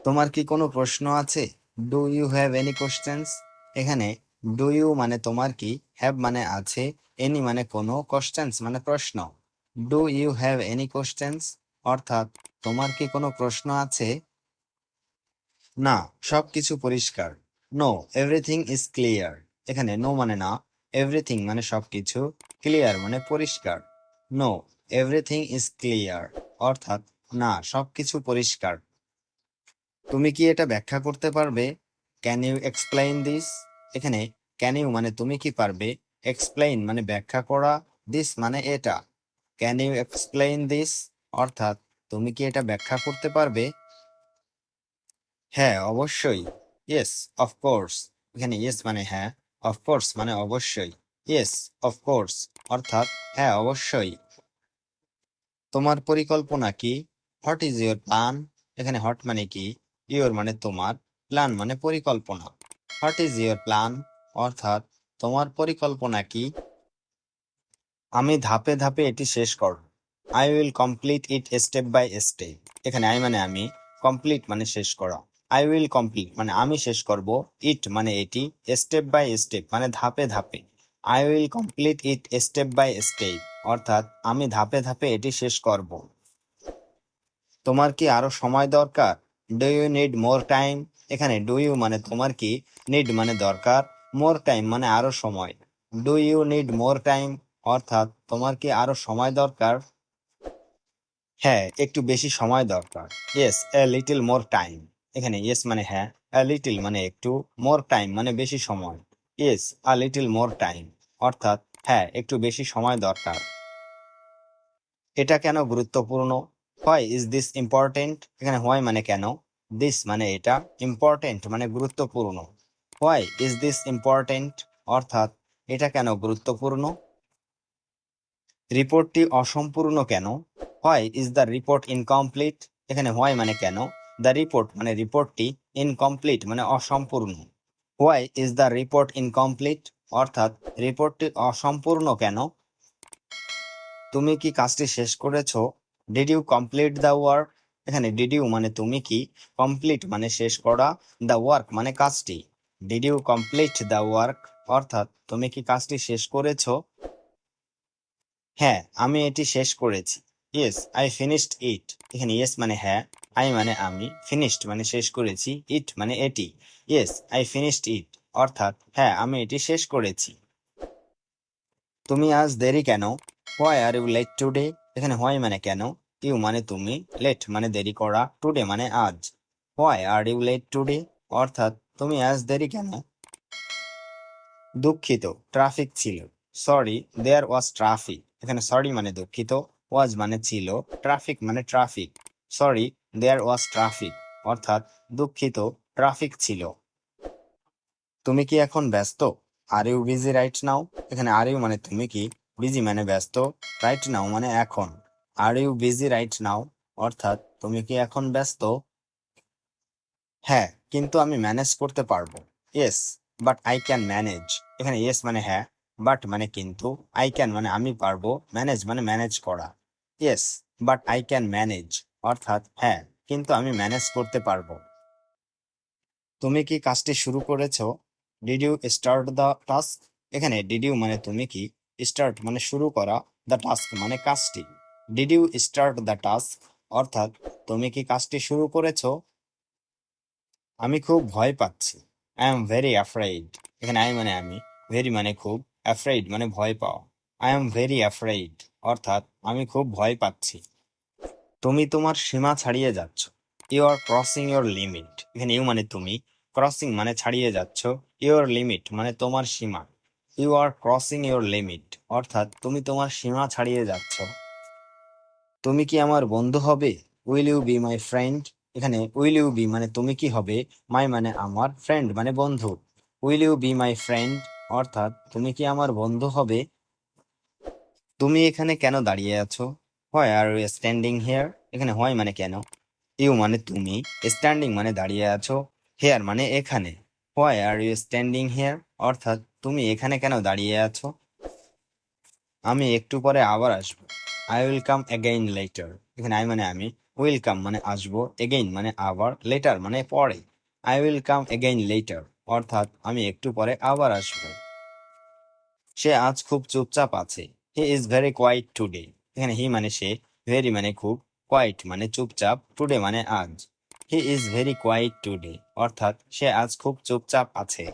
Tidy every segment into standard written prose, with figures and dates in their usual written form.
তোমার কি কোনো প্রশ্ন আছে? Do you have any questions? এখানে ডু ইউ মানে তোমার কি, হ্যাভ মানে আছে, এনি মানে কোনো, কোশ্চেন্স মানে প্রশ্ন। Do you have any questions অর্থাৎ তোমার কি কোনো প্রশ্ন আছে? না, সবকিছু পরিষ্কার। No, everything is clear. এখানে নো মানে না, এভরিথিং মানে সবকিছু, ক্লিয়ার মানে পরিষ্কার। নো, এভরিথিং ইজ ক্লিয়ার অর্থাৎ না, সবকিছু পরিষ্কার। তুমি কি এটা ব্যাখ্যা করতে পারবে? Can you explain this? এখানে ক্যান ইউ মানে তুমি কি পারবে, এক্সপ্লেইন মানে ব্যাখ্যা করা, দিস মানে এটা। ক্যান ইউ এক্সপ্লেইন দিস অর্থাৎ তুমি কি এটা ব্যাখ্যা করতে পারবে? হ্যাঁ, অবশ্যই। Yes, of course. এখানে ইয়েস মানে হ্যাঁ, অফকোর্স মানে অবশ্যই। ইয়েস, অফকোর্স অর্থাৎ হ্যাঁ, অবশ্যই। তোমার পরিকল্পনা কি? What is your plan? এখানে হট মানে কি, ইউর মানে তোমার, প্ল্যান মানে পরিকল্পনা। হোয়াট ইজ ইউর প্ল্যান অর্থাৎ তোমার পরিকল্পনা কি? আমি ধাপে ধাপে এটি শেষ করব। I will complete it step by step. এখানে আই মানে আমি, কমপ্লিট মানে শেষ করা। আই উইল কমপ্লিট মানে আমি শেষ করব, ইট মানে এটি, স্টেপ বাই স্টেপ মানে ধাপে ধাপে। I will complete it step by step অর্থাৎ আমি ধাপে ধাপে এটি শেষ করব। তোমার কি আরো সময় দরকার? Do you need more time? এখানে ডু ইউ মানে তোমার কি, নিড মানে দরকার, মোর টাইম মানে আরো সময়। Do you need more time অর্থাৎ তোমার কি আরো সময় দরকার? হ্যাঁ, একটু বেশি সময় দরকার। Yes, a little more time. এখানে ইয়েস মানে হ্যাঁ, এ লিটল মানে একটু, মোর টাইম মানে বেশি সময়। Yes, a little more time অর্থাৎ হ্যাঁ, একটু বেশি সময় দরকার। এটা কেন গুরুত্বপূর্ণ? Why is this important? এখানে হোয়াই মানে কেন, দিস মানে এটা, ইম্পর্টেন্ট মানে গুরুত্বপূর্ণ। হোয়াই ইজ দিস ইম্পর্টেন্ট অর্থাৎ এটা কেন গুরুত্বপূর্ণ? রিপোর্টটি অসম্পূর্ণ কেন? Why is the report incomplete? এখানে হোয়াই মানে কেন, দ্য রিপোর্ট মানে রিপোর্টটি, ইনকমপ্লিট মানে অসম্পূর্ণ। Why is the report incomplete অর্থাৎ রিপোর্টটি অসম্পূর্ণ কেন? তুমি কি কাজটি শেষ করেছো? Did you complete the work? এখানে ডিড ইউ মানে তুমি কি, কমপ্লিট মানে শেষ করা, দ্য ওয়ার্ক মানে কাজটি। Did you complete the work অর্থাৎ তুমি কি কাজটি শেষ করেছো? হ্যাঁ, আমি এটি শেষ করেছি। Yes, I finished it. এখানে ইয়েস মানে হ্যাঁ, আই মানে আমি, ফিনিশড মানে শেষ করেছি, ইট মানে এটি। ইয়েস, আই ফিনিশড ইট অর্থাৎ হ্যাঁ, আমি এটি শেষ করেছি। তুমি আজ দেরি কেন? Why are you late today? এখানে হোয়াই মানে কেন, ইউ মানে তুমি, লেট মানে দেরি করা, টুডে মানে আজ। Why are you late today অর্থাৎ তুমি আজ দেরি কেন? দুঃখিত, ট্রাফিক ছিল। Sorry, there was traffic. এখানে সরি মানে দুঃখিত, ওয়াজ মানে ছিল, ট্রাফিক মানে traffic. Sorry, there was traffic অর্থাৎ দুঃখিত, ট্রাফিক ছিল। তুমি কি এখন ব্যস্ত? Are you busy right now? এখানে আর ইউ মানে তুমি কি, বিজি মানে ব্যস্ত, রাইট নাও মানে এখন। Are you busy right now অর্থাৎ তুমি কি এখন ব্যস্ত? হ্যাঁ, কিন্তু আমি ম্যানেজ করতে পারবো। Yes, but I can manage. এখানে ইয়েস মানে হ্যাঁ, বাট মানে কিন্তু, আই ক্যান মানে আমি পারবো, ম্যানেজ মানে ম্যানেজ করা। Yes, but I can manage অর্থাৎ হ্যাঁ, কিন্তু আমি ম্যানেজ করতে পারবো। তুমি কি কাজটি শুরু করেছো? Did you start the task? এখানে ডিড ইউ মানে তুমি কি, স্টার্ট মানে শুরু করা, দ্য টাস্ক মানে কাজটি। Did you start the task অর্থাৎ তুমি কি কাজটি শুরু করেছো? আমি খুব ভয় পাচ্ছি। I am very afraid. এখানে আই মানে আমি, ভেরি মানে খুব, অ্যাফ্রেইড মানে ভয় পাওয়া। আই এম ভেরি অ্যাফ্রেইড অর্থাৎ আমি খুব ভয় পাচ্ছি। তুমি তোমার সীমা ছাড়িয়ে যাচ্ছ। You are crossing your limit. এখানে ইউ মানে তুমি, ক্রসিং মানে ছাড়িয়ে যাচ্ছ, ইউর লিমিট মানে তোমার সীমা। You are crossing your limit অর্থাৎ তুমি তোমার সীমা ছাড়িয়ে যাচ্ছ। তুমি কি আমার বন্ধু হবে? Will you be my friend? এখানে উইল ইউ বি মানে তুমি কি হবে, মাই মানে আমার, ফ্রেন্ড মানে বন্ধু। Will you be my friend অর্থাৎ তুমি কি আমার বন্ধু হবে? তুমি এখানে কেন দাঁড়িয়ে আছো? Why are you standing here? এখানে হোয়াই মানে কেন, ইউ মানে তুমি, স্ট্যান্ডিং মানে দাঁড়িয়ে আছো, হেয়ার মানে এখানে। Why are you standing here অর্থাৎ তুমি এখানে কেন দাঁড়িয়ে আছো? আমি একটু পরে আবার আসবো। I will come again later. এখানে আই মানে আমি, উইল কাম মানে আসবো, এগেইন মানে আবার, লেটার মানে পরে। I will come again later, অর্থাৎ আমি একটু পরে আবার আসবো। সে আজ খুব চুপচাপ আছে। He is very quiet today. এখানে হি মানে সে, ভেরি মানে খুব, কোয়াইট মানে চুপচাপ, টুডে মানে আজ। He is very quiet today, অর্থাৎ সে আজ খুব চুপচাপ আছে।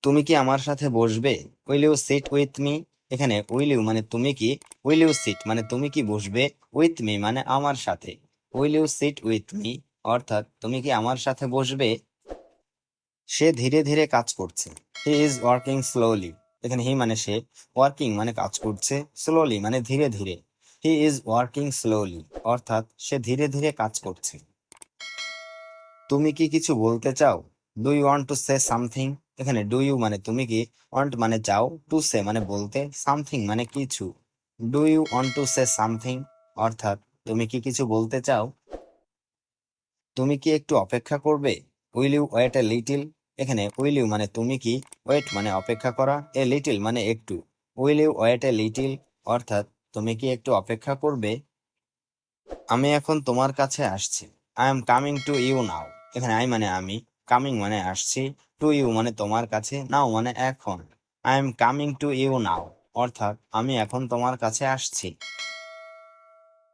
তুমি কি আমার সাথে বসবে? Will you sit with me? এখানে উইল ইউ মানে তুমি কি, উইল ইউ সিট মানে তুমি কি বসবে, উইথ মি মানে আমার সাথে। Will you sit with me, অর্থাৎ তুমি কি আমার সাথে বসবে? সে ধীরে ধীরে কাজ করছে। He is working slowly. এখানে হি মানে সে, ওয়ার্কিং মানে কাজ করছে, স্লোলি মানে ধীরে ধীরে। হি ইজ ওয়ার্কিং স্লোলি, অর্থাৎ সে ধীরে ধীরে কাজ করছে। তুমি কি কিছু বলতে চাও? Do you want to say something? এখানে ডু ইউ মানে তুমি কি, ওয়ান্ট মানে চাও, টু সে মানে বলতে, সামথিং মানে কিছু। Do you want to say something, অর্থাৎ তুমি কি কিছু বলতে চাও? তুমি কি একটু অপেক্ষা করবে? Will you wait a little? এখানে উইল ইউ মানে তুমি কি, ওয়েট মানে অপেক্ষা করা, এ লিটিল মানে একটু। Will you wait a little, অর্থাৎ তুমি কি একটু অপেক্ষা করবে? আমি এখন তোমার কাছে আসছি। I am coming to you now. এখানে আই মানে আমি, কামিং মানে আসছি, টু ইউ মানে তোমার কাছে, নাও মানে এখন। I am coming to you now, অর্থাৎ আমি এখন তোমার কাছে আসছি।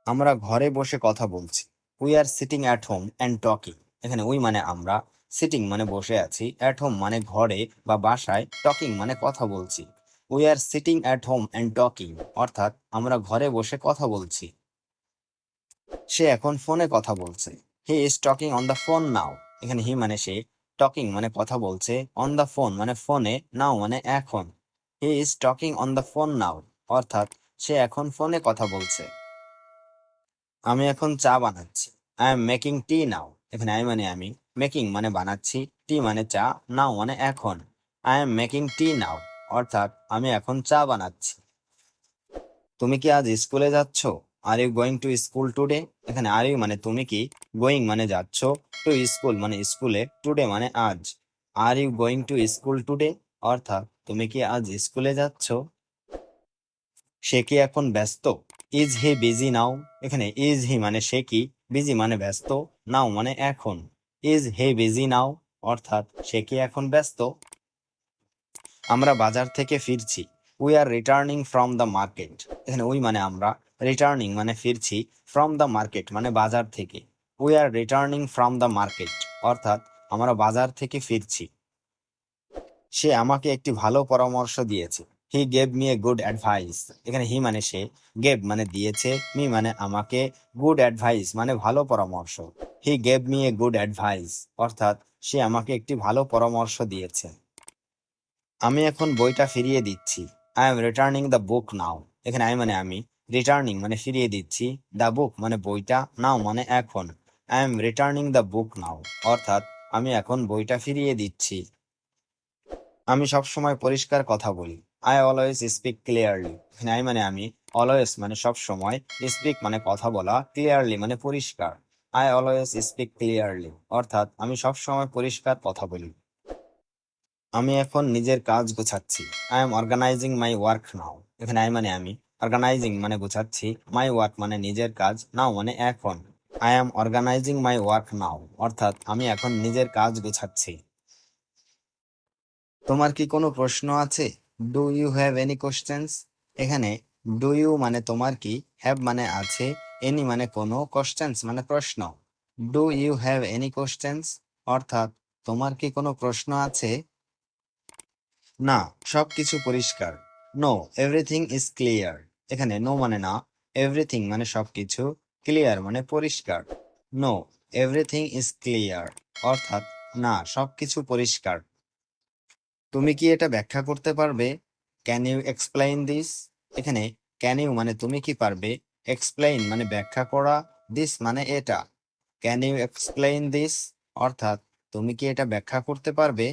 আমরা ঘরে বসে কথা বলছি। We are sitting at home and talking. এখানে উই মানে আমরা, সিটিং মানে বসে আছি, অ্যাট হোম মানে ঘরে বা বাসায়, টকিং মানে কথা বলছি। We are sitting at home and talking, অর্থাৎ আমরা ঘরে বসে কথা বলছি। সে এখন ফোনে কথা বলছে। He is talking on the phone now. এখানে হি মানে সে, টকিং মানে কথা বলছে, অন দ্য ফোন মানে ফোনে, নাও মানে এখন। He is talking on the phone now, অর্থাৎ সে এখন ফোনে কথা বলছে। আমি এখন চা বানাচ্ছি। আই এম মেকিং টি নাও। এখানে আই মানে আমি, মেকিং মানে বানাচ্ছি, টি মানে চা, নাও মানে এখন। আই এম মেকিং টি নাও, অর্থাৎ আমি এখন চা বানাচ্ছি। তুমি কি আজ স্কুলে যাচ্ছ? Are you going to school today? এখানে আর ইউ মানে তুমি কি, গোয়িং মানে যাচ্ছ, টু স্কুল মানে স্কুলে, টুডে মানে আজ। Are you going to school today, অর্থাৎ তুমি কি আজ স্কুলে যাচ্ছ? সে কি এখন ব্যস্ত? Is he busy now? এখানে ইজ হি মানে সে কি, বিজি মানে ব্যস্ত, নাও মানে এখন। ইজ হি বিজি নাও, অর্থাৎ সে কি এখন ব্যস্ত? আমরা বাজার থেকে ফিরছি। We are returning from the market. এখানে উই মানে আমরা, রিটার্নিং মানে ফিরছি, ফ্রম দ্য মার্কেট মানে বাজার থেকে। We are returning from the market, অর্থাৎ আমরা বাজার থেকে ফিরছি। সে আমাকে একটি ভালো পরামর্শ দিয়েছে। He gave me a good advice. এখানে হি মানে সে, গেভ মানে দিয়েছে, মি মানে আমাকে, গুড অ্যাডভাইস মানে ভালো পরামর্শ। He gave me a good advice, অর্থাৎ সে আমাকে একটি ভালো পরামর্শ দিয়েছে। আমি এখন বইটা ফিরিয়ে দিচ্ছি। I am returning the book now. এখানে আই মানে আমি, রিটার্নিং মানে ফিরিয়ে দিচ্ছি, দ্য বুক মানে বইটা, নাও মানে এখন। I am returning the book now, অর্থাৎ আমি এখন বইটা ফিরিয়ে দিচ্ছি। আমি সবসময় পরিষ্কার কথা বলি। I always speak clearly. এখানে আই মানে আমি, অলওয়েজ মানে সব সময়, স্পিক মানে কথা বলা, ক্লিয়ারলি মানে পরিষ্কার। আই অলওয়েজ স্পিক ক্লিয়ারলি, অর্থাৎ আমি সবসময় পরিষ্কার কথা বলি। আমি এখন নিজের কাজ গোছাচ্ছি। I am organising my work now. এখানে আই মানে আমি, অর্গানাইজিং মানে গোছাচ্ছি, মাই ওয়ার্ক মানে নিজের কাজ, নাও মানে এখন। I am organising my work now, অর্থাৎ আমি এখন নিজের কাজ গোছাচ্ছি। তোমার কি কোনো প্রশ্ন আছে? Do you have any questions? এখানে ডু ইউ মানে তোমার কি, হ্যাভ মানে আছে, এনি মানে কোনো, কোশ্চেন্স মানে প্রশ্ন। Do you have any questions, অর্থাৎ তোমার কি কোনো প্রশ্ন আছে? না, সবকিছু পরিষ্কার। No, everything is clear. এখানে নো মানে না, এভরিথিং মানে সবকিছু, ক্লিয়ার মানে পরিষ্কার। নো, এভরিথিং ইজ ক্লিয়ার, অর্থাৎ না, সবকিছু পরিষ্কার। তুমি কি এটা ব্যাখ্যা করতে পারবে? Can you explain this? এখানে ক্যান ইউ মানে তুমি কি পারবে, এক্সপ্লেইন মানে ব্যাখ্যা করা, দিস মানে এটা। ক্যান ইউ এক্সপ্লেইন দিস, অর্থাৎ তুমি কি এটা ব্যাখ্যা করতে পারবে?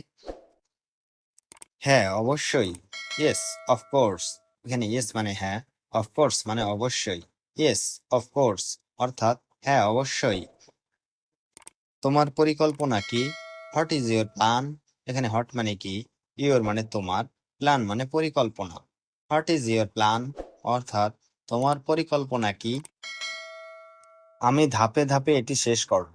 হ্যাঁ, অবশ্যই। Yes, of course. এখানে ইয়েস মানে হ্যাঁ, অফকোর্স মানে অবশ্যই। ইয়েস, অফকোর্স, অর্থাৎ হ্যাঁ, অবশ্যই। তোমার পরিকল্পনা কি? What is your plan? এখানে হট মানে কি, ইউর মানে তোমার, প্ল্যান মানে পরিকল্পনা। হোয়াট ইজ ইউর প্ল্যান, অর্থাৎ তোমার পরিকল্পনা কি? আমি ধাপে ধাপে এটি শেষ করব।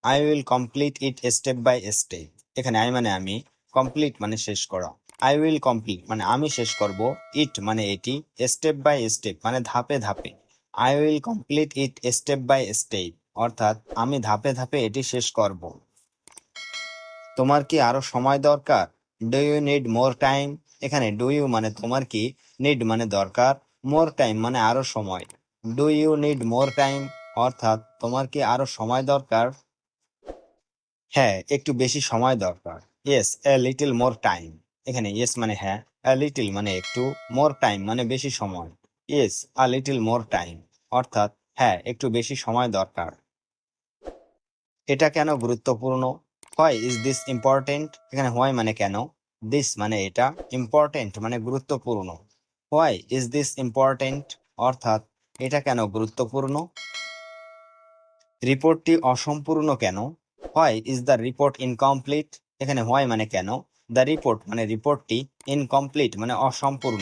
I will complete it step by step. এখানে আই মানে আমি, কমপ্লিট মানে শেষ করা। আই উইল কমপ্লিট মানে আমি শেষ করব, ইট মানে এটি, স্টেপ বাই স্টেপ মানে ধাপে ধাপে। I will complete it step by step অর্থাৎ আমি ধাপে ধাপে এটি শেষ করব। তোমার কি আরো সময় দরকার? Do you need more time? এখানে ডু ইউ মানে তোমার কি, নিড মানে দরকার, মোর টাইম মানে আরো সময়। Do you need more time অর্থাৎ তোমার কি আরো সময় দরকার? হ্যাঁ, একটু বেশি সময় দরকার। Yes, a little more time. এখানে ইয়েস মানে হ্যাঁ, এ লিটল মানে একটু, মোর টাইম মানে বেশি সময়। Yes, a little more time অর্থাৎ হ্যাঁ, একটু বেশি সময় দরকার। এটা কেন গুরুত্বপূর্ণ? Why is this important? এখানে হোয়াই মানে কেন, দিস মানে এটা, ইম্পর্টেন্ট মানে গুরুত্বপূর্ণ। হোয়াই ইজ দিস ইম্পর্টেন্ট অর্থাৎ এটা কেন গুরুত্বপূর্ণ? রিপোর্টটি অসম্পূর্ণ কেন? Why is the report incomplete? এখানে হোয়াই মানে কেন, দ্য রিপোর্ট মানে রিপোর্টটি, ইনকমপ্লিট মানে অসম্পূর্ণ।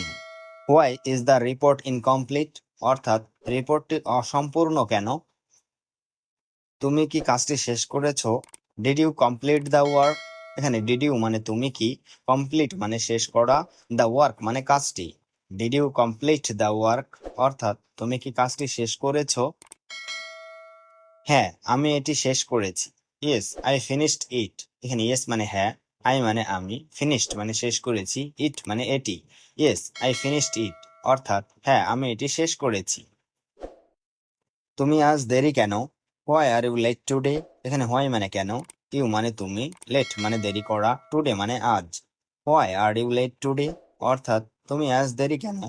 Why is the report incomplete অর্থাৎ রিপোর্টটি অসম্পূর্ণ কেন? তুমি কি কাজটি শেষ করেছো? Did you complete the work? এখানে ডিড ইউ মানে তুমি কি, কমপ্লিট মানে শেষ করা, দ্য ওয়ার্ক মানে কাজটি। Did you complete the work অর্থাৎ তুমি কি কাজটি শেষ করেছো? হ্যাঁ, আমি এটি শেষ করেছি। Yes, I finished it. এখানে ইয়েস মানে হ্যাঁ, আই মানে আমি, ফিনিশড মানে শেষ করেছি, ইট মানে এটি। ইয়েস, আই ফিনিশড ইট অর্থাৎ হ্যাঁ, আমি এটি শেষ করেছি। তুমি আজ দেরি কেন? Why are you late today? এখানে হোয়াই মানে কেন, ইউ মানে তুমি, লেট মানে দেরি করা, টুডে মানে আজ। Why are you late today অর্থাৎ তুমি আজ দেরি কেন?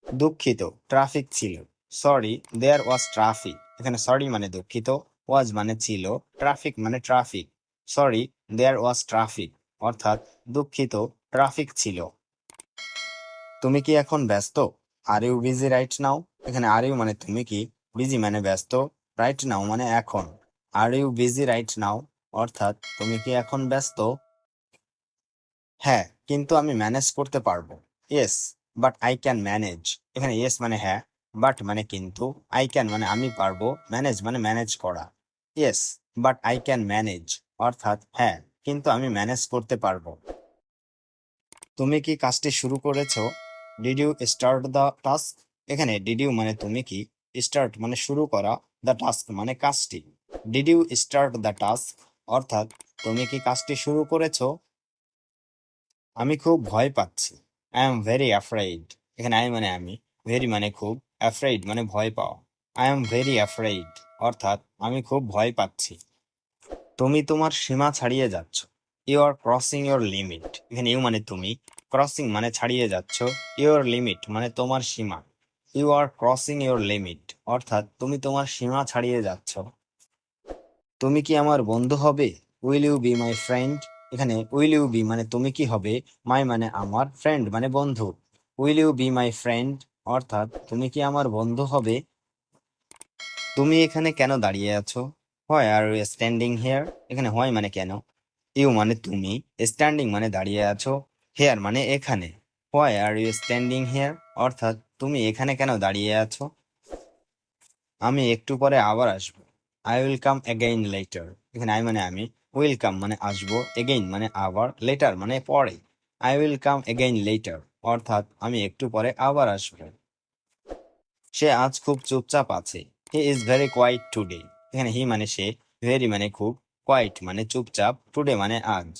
দুঃখিত, ট্রাফিক ছিল। Sorry, there was traffic. এখানে সরি মানে দুঃখিত, ওয়াজ মানে ছিল, ট্রাফিক মানে traffic. Sorry, there was traffic অর্থাৎ দুঃখিত, ট্রাফিক ছিল। তুমি কি এখন ব্যস্ত? Are you busy right now? এখানে আর ইউ মানে তুমি কি, বিজি মানে ব্যস্ত, রাইট নাও মানে এখন। Are you busy right now অর্থাৎ তুমি কি এখন ব্যস্ত? হ্যাঁ, কিন্তু আমি ম্যানেজ করতে পারবো। Yes, but I can manage. এখানে ইয়েস মানে হ্যাঁ, বাট মানে কিন্তু, আই ক্যান মানে আমি পারবো, ম্যানেজ মানে ম্যানেজ করা। Yes, but I can manage অর্থাৎ হ্যাঁ, কিন্তু আমি ম্যানেজ করতে পারবো। তুমি কি কাজটি শুরু করেছো? Did you start the task? এখানে ডিড ইউ মানে তুমি কি, স্টার্ট মানে শুরু করা, দ্য টাস্ক মানে কাজটি। Did you start the task অর্থাৎ তুমি কি কাজটি শুরু করেছো? আমি খুব ভয় পাচ্ছি। I am very afraid. এখানে আই মানে আমি, ভেরি মানে খুব, অ্যাফ্রেইড মানে ভয় পাওয়া। আই এম ভেরি অ্যাফ্রেইড অর্থাৎ আমি খুব ভয় পাচ্ছি। তুমি তোমার সীমা ছাড়িয়ে যাচ্ছ। You are crossing your limit. এখানে ইউ মানে তুমি, ক্রসিং মানে ছাড়িয়ে যাচ্ছ, ইউর লিমিট মানে তোমার সীমা। You are crossing your limit অর্থাৎ তুমি তোমার সীমা ছাড়িয়ে যাচ্ছ। তুমি কি আমার বন্ধু হবে? Will you be my friend? এখানে উইল ইউ বি মানে তুমি কি হবে, মাই মানে আমার, ফ্রেন্ড মানে বন্ধু। Will you be my friend অর্থাৎ তুমি কি আমার বন্ধু হবে? তুমি এখানে কেন দাঁড়িয়ে আছো? Why are you standing here? এখানে হোয়াই মানে কেন, ইউ মানে তুমি, স্ট্যান্ডিং মানে দাঁড়িয়ে আছো, হেয়ার মানে এখানে। Why are you standing here অর্থাৎ তুমি এখানে কেন দাঁড়িয়ে আছো? আমি একটু পরে আবার আসবো। I will come again later. এখানে আই মানে আমি, উইল কাম মানে আসবো, এগেইন মানে আবার, লেটার মানে পরে। I will come again later অর্থাৎ আমি একটু পরে আবার আসবো। সে আজ খুব চুপচাপ আছে। He is very quiet today. এখানে হি মানে সে, ভেরি মানে খুব, কোয়াইট মানে চুপচাপ, টুডে মানে আজ।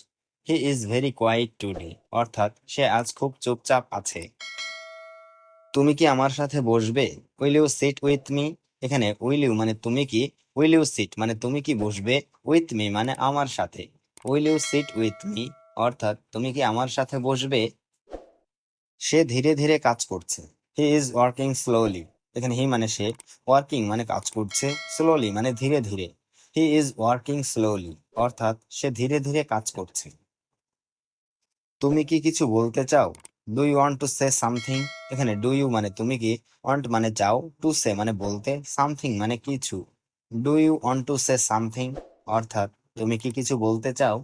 He is very quiet today অর্থাৎ সে আজ খুব চুপচাপ আছে। তুমি কি আমার সাথে বসবে? Will you sit with me? এখানে উইল ইউ মানে তুমি কি, উইল ইউ সিট মানে তুমি কি বসবে, উইথ মি মানে আমার সাথে। Will you sit with me অর্থাৎ তুমি কি আমার সাথে বসবে? সে ধীরে ধীরে কাজ করছে। He is working slowly. এখানে হি মানে সে, ওয়ার্কিং মানে কাজ করছে, স্লোলি মানে ধীরে ধীরে। হি ইজ ওয়ার্কিং স্লোলি অর্থাৎ সে ধীরে ধীরে কাজ করছে। তুমি কি কিছু বলতে চাও? Do you want to say something? এখানে ডু ইউ মানে তুমি কি, ওয়ান্ট মানে চাও, টু সে মানে বলতে, সামথিং মানে কিছু। Do you want to say something অর্থাৎ তুমি কি কিছু বলতে চাও?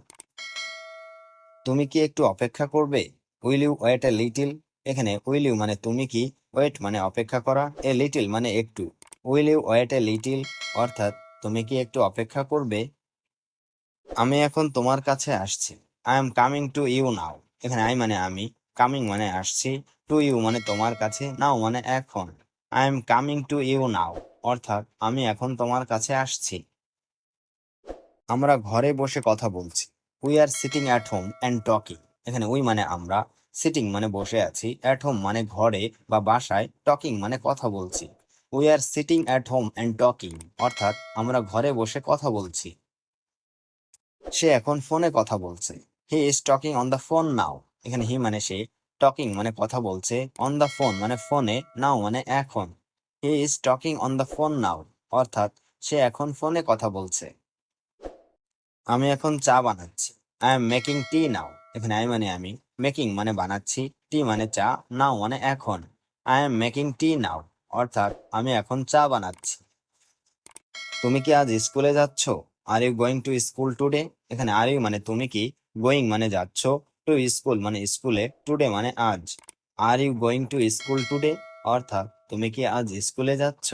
তুমি কি একটু অপেক্ষা করবে? Will you wait a little? এখানে উইল ইউ মানে তুমি কি, ওয়েট মানে অপেক্ষা করা, এ লিটিল মানে একটু। Will you wait a little, অর্থাৎ তুমি কি একটু অপেক্ষা করবে? আমি এখন তোমার কাছে আসছি। I am coming to you now. এখানে আই মানে আমি, কামিং মানে আসছি, টু ইউ মানে তোমার কাছে, নাও মানে এখন। I am coming to you now, অর্থাৎ আমি এখন তোমার কাছে আসছি। আমরা ঘরে বসে কথা বলছি। We are sitting at home and talking. এখানে উই মানে আমরা, সিটিং মানে বসে আছি, অ্যাট হোম মানে ঘরে বা বাসায়, টকিং মানে কথা বলছি। We are sitting at home and talking, অর্থাৎ আমরা ঘরে বসে কথা বলছি। সে এখন ফোনে কথা বলছে। He is talking on the phone now. এখানে হি মানে সে, টকিং মানে কথা বলছে, অন দ্য ফোন মানে ফোনে, নাও মানে এখন। He is talking on the phone now, অর্থাৎ সে এখন ফোনে কথা বলছে। আমি এখন চা বানাচ্ছি। আই এম মেকিং টি নাও। এখানে আই মানে আমি, মেকিং মানে বানাচ্ছি, টি মানে চা, নাও মানে এখন। আই এম মেকিং টি নাও, অর্থাৎ আমি এখন চা বানাচ্ছি। তুমি কি আজ স্কুলে যাচ্ছ? Are you going to school today? এখানে আর ইউ মানে তুমি কি, গোয়িং মানে যাচ্ছ, টু স্কুল মানে স্কুলে, টুডে মানে আজ। Are you going to school today, অর্থাৎ তুমি কি আজ স্কুলে যাচ্ছ?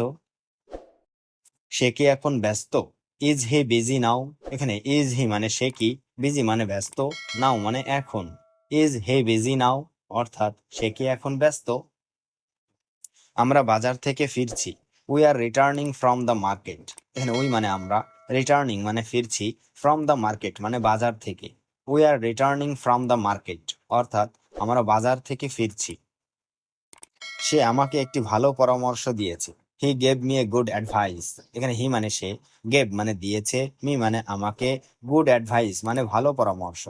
সে কি এখন ব্যস্ত? Is he busy now? এখানে ইজ হি মানে সে কি, বিজি মানে ব্যস্ত, নাও মানে এখন। ইজ হি বিজি নাও, অর্থাৎ সে কি এখন ব্যস্ত? আমরা বাজার থেকে ফিরছি। We are returning from the market. এখানে উই মানে আমরা, রিটার্নিং মানে ফিরছি, ফ্রম দ্য মার্কেট মানে বাজার থেকে। We are returning from the market, অর্থাৎ আমরা বাজার থেকে ফিরছি। সে আমাকে একটি ভালো পরামর্শ দিয়েছে। He gave me a good advice. এখানে হি মানে সে, গেভ মানে দিয়েছে, মি মানে আমাকে, গুড অ্যাডভাইস মানে ভালো পরামর্শ।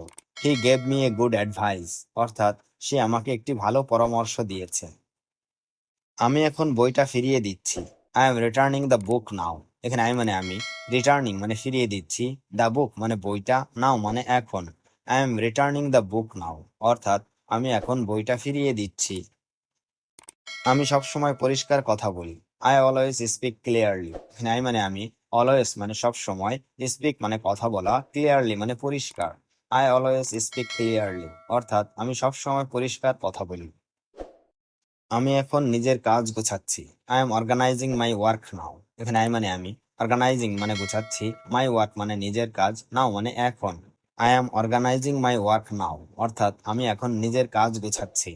He gave me a good advice, অর্থাৎ সে আমাকে একটি ভালো পরামর্শ দিয়েছে। আমি এখন বইটা ফিরিয়ে দিচ্ছি। I am returning the book now. এখানে আই মানে আমি, রিটার্নিং মানে ফিরিয়ে দিচ্ছি, দ্য বুক মানে বইটা, নাও মানে এখন। I am returning the book now, অর্থাৎ আমি এখন বইটা ফিরিয়ে দিচ্ছি। আমি সবসময় পরিষ্কার কথা বলি। I always speak clearly. এখানে আই মানে আমি, অলওয়েজ মানে সব সময়, স্পিক মানে কথা বলা, ক্লিয়ারলি মানে পরিষ্কার। আই অলওয়েজ স্পিক ক্লিয়ারলি, অর্থাৎ আমি সব সময় পরিষ্কার কথা বলি। আমি এখন নিজের কাজ গোছাচ্ছি। I am organising my work now. এখানে আই মানে আমি, অর্গানাইজিং মানে গোছাচ্ছি, মাই ওয়ার্ক মানে নিজের কাজ, নাও মানে এখন। I am organising my work now, অর্থাৎ আমি এখন নিজের কাজ গোছাচ্ছি।